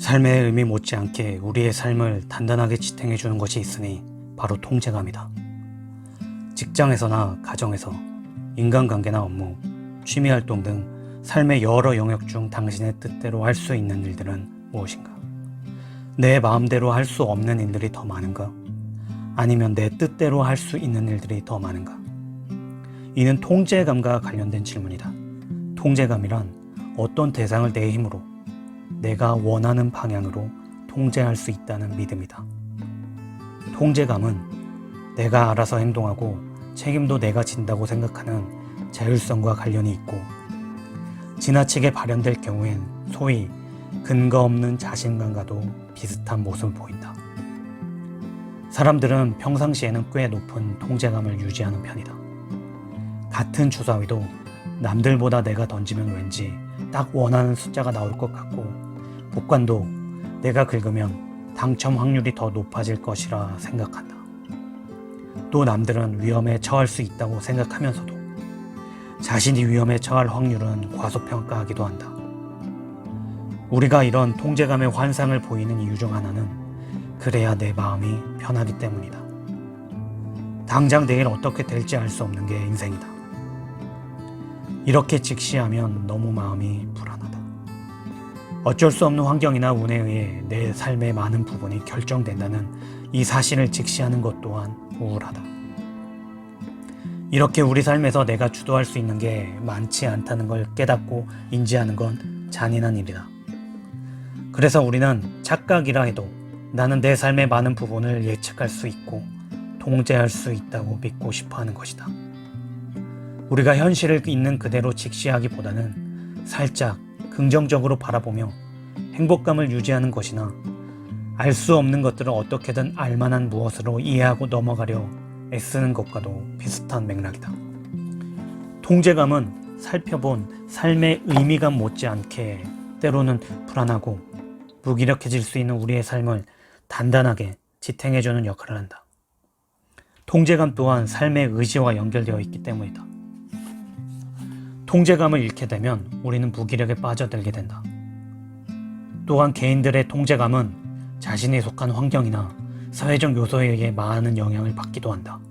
삶의 의미 못지않게 우리의 삶을 단단하게 지탱해주는 것이 있으니 바로 통제감이다. 직장에서나 가정에서, 인간관계나 업무, 취미활동 등 삶의 여러 영역 중 당신의 뜻대로 할 수 있는 일들은 무엇인가? 내 마음대로 할 수 없는 일들이 더 많은가? 아니면 내 뜻대로 할 수 있는 일들이 더 많은가? 이는 통제감과 관련된 질문이다. 통제감이란 어떤 대상을 내 힘으로 내가 원하는 방향으로 통제할 수 있다는 믿음이다. 통제감은 내가 알아서 행동하고 책임도 내가 진다고 생각하는 자율성과 관련이 있고, 지나치게 발현될 경우엔 소위 근거 없는 자신감과도 비슷한 모습을 보인다. 사람들은 평상시에는 꽤 높은 통제감을 유지하는 편이다. 같은 주사위도 남들보다 내가 던지면 왠지 딱 원하는 숫자가 나올 것 같고, 복권도 내가 긁으면 당첨 확률이 더 높아질 것이라 생각한다. 또 남들은 위험에 처할 수 있다고 생각하면서도 자신이 위험에 처할 확률은 과소평가하기도 한다. 우리가 이런 통제감의 환상을 보이는 이유 중 하나는 그래야 내 마음이 편하기 때문이다. 당장 내일 어떻게 될지 알 수 없는 게 인생이다. 이렇게 직시하면 너무 마음이 불안하다. 어쩔 수 없는 환경이나 운에 의해 내 삶의 많은 부분이 결정된다는 이 사실을 직시하는 것 또한 우울하다. 이렇게 우리 삶에서 내가 주도할 수 있는 게 많지 않다는 걸 깨닫고 인지하는 건 잔인한 일이다. 그래서 우리는 착각이라 해도 나는 내 삶의 많은 부분을 예측할 수 있고 통제할 수 있다고 믿고 싶어 하는 것이다. 우리가 현실을 있는 그대로 직시하기보다는 살짝 긍정적으로 바라보며 행복감을 유지하는 것이나 알 수 없는 것들을 어떻게든 알만한 무엇으로 이해하고 넘어가려 애쓰는 것과도 비슷한 맥락이다. 통제감은 살펴본 삶의 의미감 못지않게 때로는 불안하고 무기력해질 수 있는 우리의 삶을 단단하게 지탱해주는 역할을 한다. 통제감 또한 삶의 의지와 연결되어 있기 때문이다. 통제감을 잃게 되면 우리는 무기력에 빠져들게 된다. 또한 개인들의 통제감은 자신이 속한 환경이나 사회적 요소에 의해 많은 영향을 받기도 한다.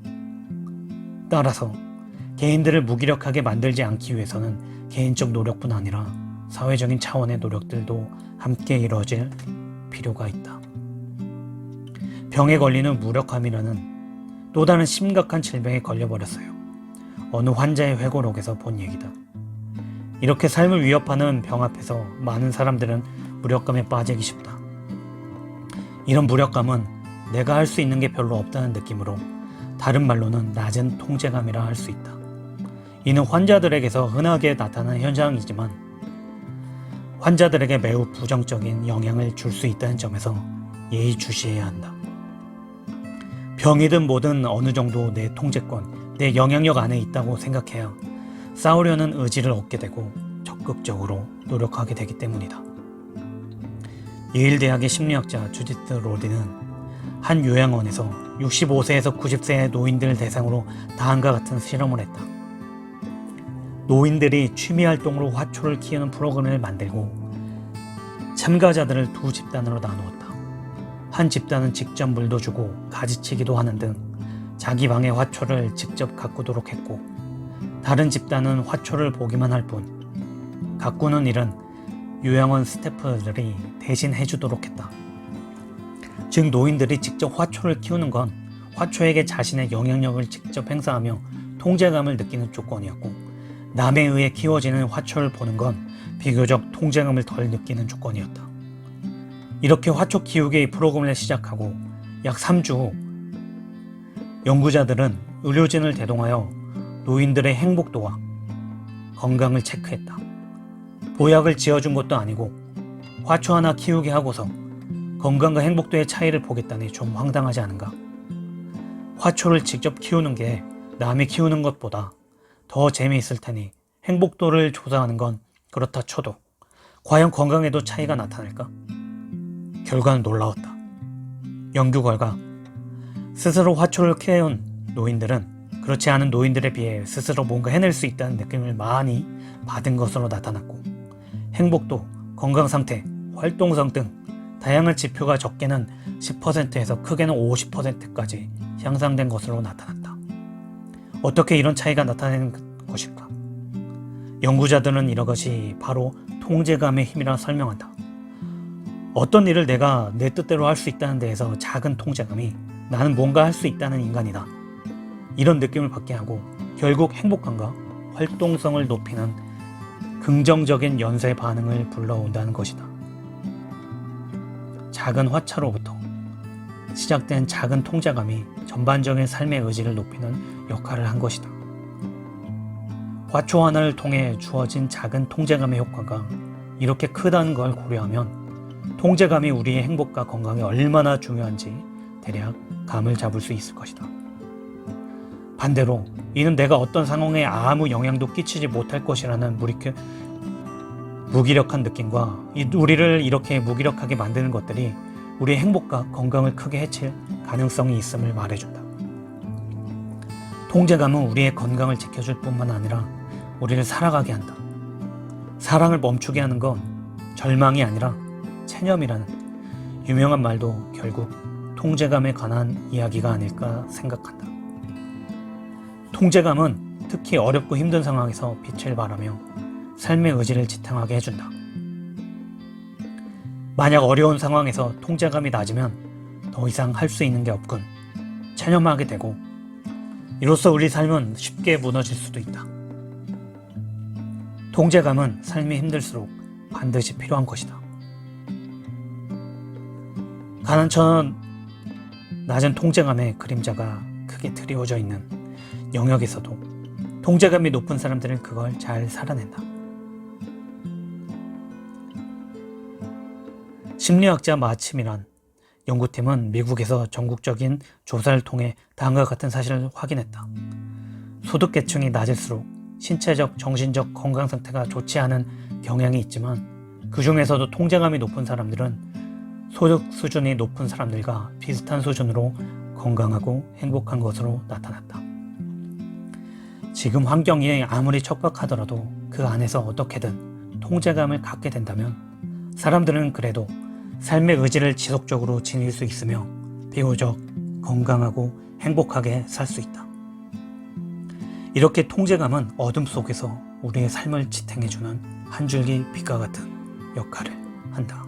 따라서 개인들을 무기력하게 만들지 않기 위해서는 개인적 노력뿐 아니라 사회적인 차원의 노력들도 함께 이루어질 필요가 있다. 병에 걸리는 무력함이라는 또 다른 심각한 질병에 걸려버렸어요. 어느 환자의 회고록에서 본 얘기다. 이렇게 삶을 위협하는 병 앞에서 많은 사람들은 무력감에 빠지기 쉽다. 이런 무력감은 내가 할 수 있는 게 별로 없다는 느낌으로, 다른 말로는 낮은 통제감이라 할 수 있다. 이는 환자들에게서 흔하게 나타나는 현상이지만 환자들에게 매우 부정적인 영향을 줄 수 있다는 점에서 예의주시해야 한다. 병이든 뭐든 어느 정도 내 통제권, 내 영향력 안에 있다고 생각해야 싸우려는 의지를 얻게 되고 적극적으로 노력하게 되기 때문이다. 예일대학의 심리학자 주디트 로디는 한 요양원에서 65세에서 90세의 노인들 대상으로 다음과 같은 실험을 했다. 노인들이 취미활동으로 화초를 키우는 프로그램을 만들고 참가자들을 두 집단으로 나누었다. 한 집단은 직접 물도 주고 가지치기도 하는 등 자기 방에 화초를 직접 가꾸도록 했고, 다른 집단은 화초를 보기만 할 뿐 가꾸는 일은 요양원 스태프들이 대신 해주도록 했다. 즉 노인들이 직접 화초를 키우는 건 화초에게 자신의 영향력을 직접 행사하며 통제감을 느끼는 조건이었고, 남에 의해 키워지는 화초를 보는 건 비교적 통제감을 덜 느끼는 조건이었다. 이렇게 화초 키우기 프로그램을 시작하고 약 3주 후 연구자들은 의료진을 대동하여 노인들의 행복도와 건강을 체크했다. 보약을 지어준 것도 아니고 화초 하나 키우게 하고서 건강과 행복도의 차이를 보겠다니 좀 황당하지 않은가? 화초를 직접 키우는 게 남이 키우는 것보다 더 재미있을 테니 행복도를 조사하는 건 그렇다 쳐도 과연 건강에도 차이가 나타날까? 결과는 놀라웠다. 연구 결과 스스로 화초를 키워온 노인들은 그렇지 않은 노인들에 비해 스스로 뭔가 해낼 수 있다는 느낌을 많이 받은 것으로 나타났고, 행복도, 건강상태, 활동성 등 다양한 지표가 적게는 10%에서 크게는 50%까지 향상된 것으로 나타났다. 어떻게 이런 차이가 나타나는 것일까? 연구자들은 이것이 바로 통제감의 힘이라 설명한다. 어떤 일을 내가 내 뜻대로 할 수 있다는 데에서 작은 통제감이 나는 뭔가 할 수 있다는 인간이다, 이런 느낌을 받게 하고 결국 행복감과 활동성을 높이는 긍정적인 연쇄 반응을 불러온다는 것이다. 작은 화차로부터 시작된 작은 통제감이 전반적인 삶의 의지를 높이는 역할을 한 것이다. 화초 하나를 통해 주어진 작은 통제감의 효과가 이렇게 크다는 걸 고려하면 통제감이 우리의 행복과 건강에 얼마나 중요한지 대략 감을 잡을 수 있을 것이다. 반대로 이는 내가 어떤 상황에 아무 영향도 끼치지 못할 것이라는 무기력한 느낌과 우리를 이렇게 무기력하게 만드는 것들이 우리의 행복과 건강을 크게 해칠 가능성이 있음을 말해준다. 통제감은 우리의 건강을 지켜줄 뿐만 아니라 우리를 살아가게 한다. 사랑을 멈추게 하는 건 절망이 아니라 체념이라는 유명한 말도 결국 통제감에 관한 이야기가 아닐까 생각한다. 통제감은 특히 어렵고 힘든 상황에서 빛을 발하며 삶의 의지를 지탱하게 해준다. 만약 어려운 상황에서 통제감이 낮으면 더 이상 할 수 있는 게 없군 체념하게 되고, 이로써 우리 삶은 쉽게 무너질 수도 있다. 통제감은 삶이 힘들수록 반드시 필요한 것이다. 가난처럼 낮은 통제감의 그림자가 크게 드리워져 있는 영역에서도 통제감이 높은 사람들은 그걸 잘 살아낸다. 심리학자 마침이란 연구팀은 미국에서 전국적인 조사를 통해 다음과 같은 사실을 확인했다. 소득계층이 낮을수록 신체적, 정신적 건강 상태가 좋지 않은 경향이 있지만 그 중에서도 통제감이 높은 사람들은 소득 수준이 높은 사람들과 비슷한 수준으로 건강하고 행복한 것으로 나타났다. 지금 환경이 아무리 척박하더라도 그 안에서 어떻게든 통제감을 갖게 된다면 사람들은 그래도 삶의 의지를 지속적으로 지닐 수 있으며 비교적 건강하고 행복하게 살 수 있다. 이렇게 통제감은 어둠 속에서 우리의 삶을 지탱해주는 한 줄기 빛과 같은 역할을 한다.